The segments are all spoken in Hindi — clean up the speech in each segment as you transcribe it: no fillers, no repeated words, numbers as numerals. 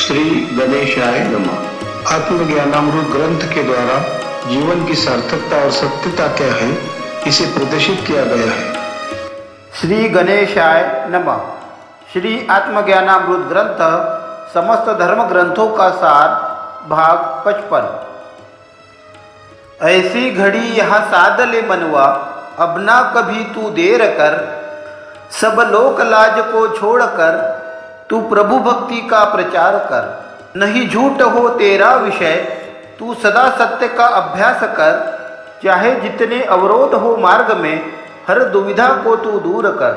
श्री गणेशाय नमः। आत्मज्ञानामृत ग्रंथ के द्वारा जीवन की सार्थकता और सत्यता क्या है, इसे प्रदर्शित किया गया है। श्री गणेशाय नमः। श्री आत्मज्ञानामृत ग्रंथ समस्त धर्म ग्रंथों का सार, भाग 55। ऐसी घड़ी यहाँ साध ले मनवा, अब ना कभी तू देर कर, सब लोक लाज को छोड़कर तू प्रभु भक्ति का प्रचार कर। नहीं झूठ हो तेरा विषय, तू सदा सत्य का अभ्यास कर, चाहे जितने अवरोध हो मार्ग में, हर दुविधा को तू दूर कर।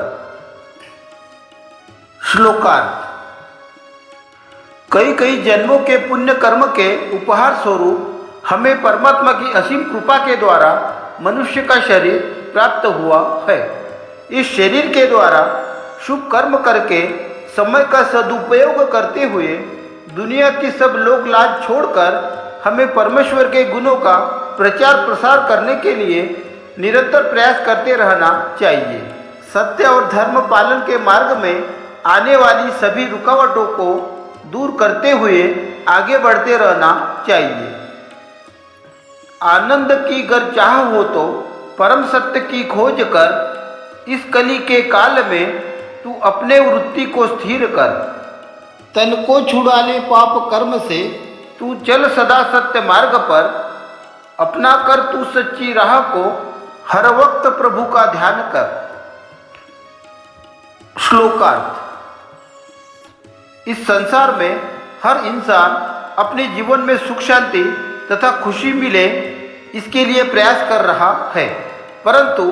श्लोकार्थ। कई कई जन्मों के पुण्य कर्म के उपहार स्वरूप हमें परमात्मा की असीम कृपा के द्वारा मनुष्य का शरीर प्राप्त हुआ है। इस शरीर के द्वारा शुभ कर्म करके समय का सदुपयोग करते हुए दुनिया की सब लोक लाज छोड़कर हमें परमेश्वर के गुणों का प्रचार प्रसार करने के लिए निरंतर प्रयास करते रहना चाहिए। सत्य और धर्म पालन के मार्ग में आने वाली सभी रुकावटों को दूर करते हुए आगे बढ़ते रहना चाहिए। आनंद की गर चाह हो तो परम सत्य की खोज कर, इस कली के काल में तू अपने वृत्ति को स्थिर कर। तन को छुड़ा ले पाप कर्म से, तू चल सदा सत्य मार्ग पर, अपना कर तू सच्ची राह को, हर वक्त प्रभु का ध्यान कर। श्लोकार्थ। इस संसार में हर इंसान अपने जीवन में सुख शांति तथा खुशी मिले, इसके लिए प्रयास कर रहा है, परंतु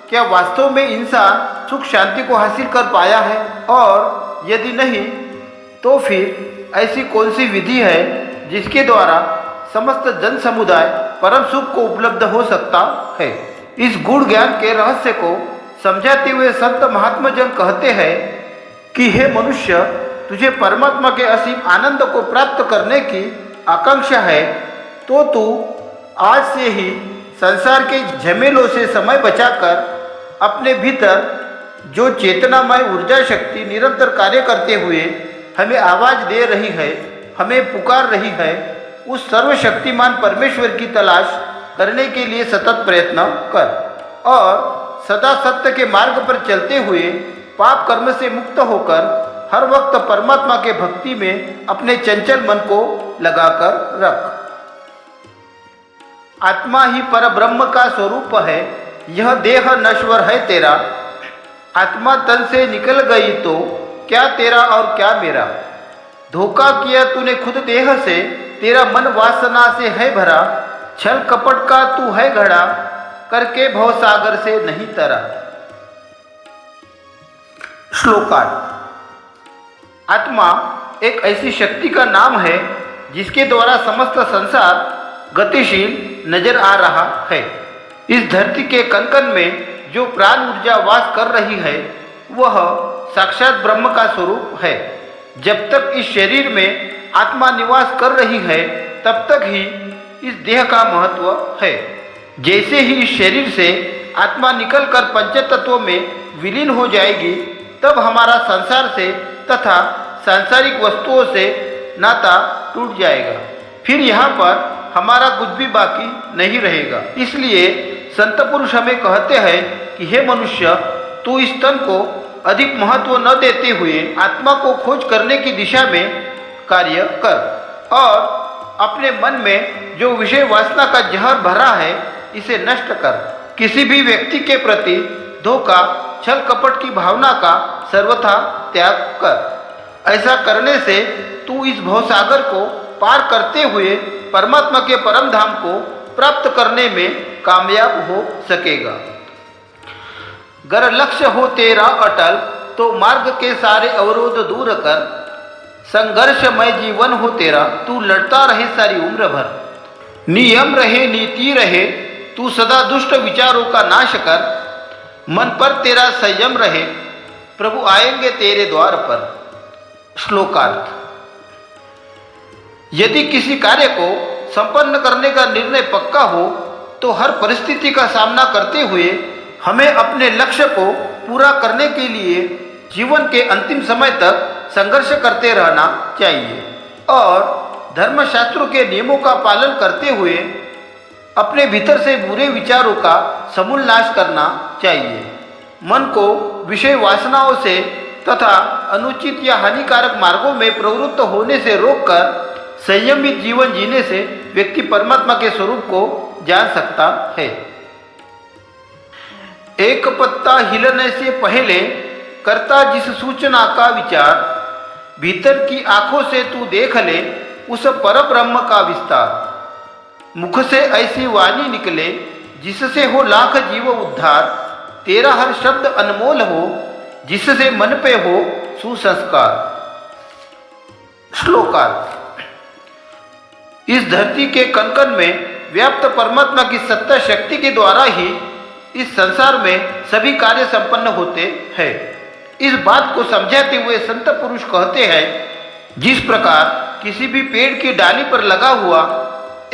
क्या वास्तव में इंसान सुख शांति को हासिल कर पाया है? और यदि नहीं तो फिर ऐसी कौन सी विधि है जिसके द्वारा समस्त जन समुदाय परम सुख को उपलब्ध हो सकता है? इस गुण ज्ञान के रहस्य को समझाते हुए संत महात्मा जन कहते हैं कि हे मनुष्य, तुझे परमात्मा के असीम आनंद को प्राप्त करने की आकांक्षा है तो तू आज से ही संसार के झमेलों से समय बचाकर अपने भीतर जो चेतनामय ऊर्जा शक्ति निरंतर कार्य करते हुए हमें आवाज दे रही है, हमें पुकार रही है, उस सर्वशक्तिमान परमेश्वर की तलाश करने के लिए सतत प्रयत्न कर और सदा सत्य के मार्ग पर चलते हुए पाप कर्म से मुक्त होकर हर वक्त परमात्मा के भक्ति में अपने चंचल मन को लगाकर रख। आत्मा ही परब्रह्म का स्वरूप है, यह देह नश्वर है तेरा। आत्मा तन से निकल गई तो क्या तेरा और क्या मेरा। धोखा किया तूने खुद देह से, तेरा मन वासना से है भरा। छल कपट का तू है घड़ा, करके भवसागर से नहीं तरा। श्लोकार्थ। आत्मा एक ऐसी शक्ति का नाम है जिसके द्वारा समस्त संसार गतिशील नजर आ रहा है। इस धरती के कण कण में जो प्राण ऊर्जा वास कर रही है, वह साक्षात ब्रह्म का स्वरूप है। जब तक इस शरीर में आत्मा निवास कर रही है, तब तक ही इस देह का महत्व है। जैसे ही इस शरीर से आत्मा निकलकर पंचतत्वों में विलीन हो जाएगी, तब हमारा संसार से तथा सांसारिक वस्तुओं से नाता टूट जाएगा। फिर यहाँ पर हमारा कुछ भी बाकी नहीं रहेगा। इसलिए संत पुरुष हमें कहते हैं कि हे मनुष्य, तू इस तन को अधिक महत्व न देते हुए आत्मा को खोज करने की दिशा में कार्य कर और अपने मन में जो विषय वासना का जहर भरा है, इसे नष्ट कर। किसी भी व्यक्ति के प्रति धोखा, छल कपट की भावना का सर्वथा त्याग कर। ऐसा करने से तू इस भवसागर को पार करते हुए परमात्मा के परम धाम को प्राप्त करने में कामयाब हो सकेगा। गर लक्ष्य हो तेरा अटल, तो मार्ग के सारे अवरोध दूर कर। संघर्षमय जीवन हो तेरा, तू लड़ता रहे सारी उम्र भर। नियम रहे नीति रहे, तू सदा दुष्ट विचारों का नाश कर। मन पर तेरा संयम रहे, प्रभु आएंगे तेरे द्वार पर। श्लोकार्थ। यदि किसी कार्य को संपन्न करने का निर्णय पक्का हो तो हर परिस्थिति का सामना करते हुए हमें अपने लक्ष्य को पूरा करने के लिए जीवन के अंतिम समय तक संघर्ष करते रहना चाहिए और धर्मशास्त्रों के नियमों का पालन करते हुए अपने भीतर से बुरे विचारों का समूल नाश करना चाहिए। मन को विषय वासनाओं से तथा अनुचित या हानिकारक मार्गों में प्रवृत्त होने से रोककर संयमित जीवन जीने से व्यक्ति परमात्मा के स्वरूप को जान सकता है। एक पत्ता हिलने से पहले करता जिस सूचना का विचार, भीतर की आंखों से तू देख ले उस परब्रह्म का विस्तार। मुख से ऐसी वाणी निकले जिससे हो लाख जीव उद्धार, तेरा हर शब्द अनमोल हो जिससे मन पे हो सुसंस्कार। श्लोकार्थ। इस धरती के कण-कण में व्याप्त परमात्मा की सत्ता शक्ति के द्वारा ही इस संसार में सभी कार्य संपन्न होते हैं। इस बात को समझाते हुए संत पुरुष कहते हैं, जिस प्रकार किसी भी पेड़ की डाली पर लगा हुआ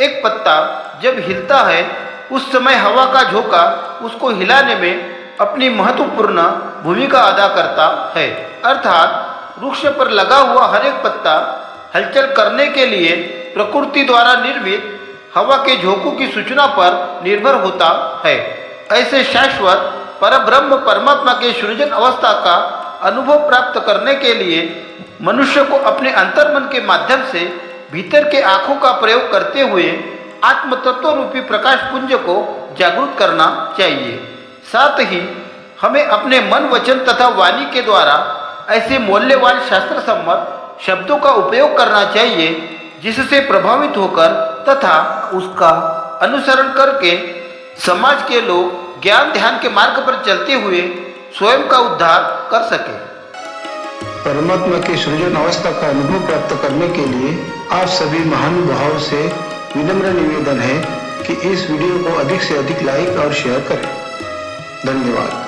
एक पत्ता जब हिलता है उस समय हवा का झोंका उसको हिलाने में अपनी महत्वपूर्ण भूमिका अदा करता है, अर्थात वृक्ष पर लगा हुआ हर एक पत्ता हलचल करने के लिए प्रकृति द्वारा निर्मित हवा के झोंकों की सूचना पर निर्भर होता है। ऐसे शाश्वत परब्रह्म परमात्मा के सृजन अवस्था का अनुभव प्राप्त करने के लिए मनुष्य को अपने अंतर्मन के माध्यम से भीतर के आंखों का प्रयोग करते हुए आत्म तत्व रूपी प्रकाश पुंज को जागृत करना चाहिए। साथ ही हमें अपने मन, वचन तथा वाणी के द्वारा ऐसे मूल्यवान शास्त्र सम्मत शब्दों का उपयोग करना चाहिए जिससे प्रभावित होकर तथा उसका अनुसरण करके समाज के लोग ज्ञान ध्यान के मार्ग पर चलते हुए स्वयं का उद्धार कर सके। परमात्मा की सृजन अवस्था का अनुभव प्राप्त करने के लिए आप सभी महानुभावों से विनम्र निवेदन है कि इस वीडियो को अधिक से अधिक लाइक और शेयर करें। धन्यवाद।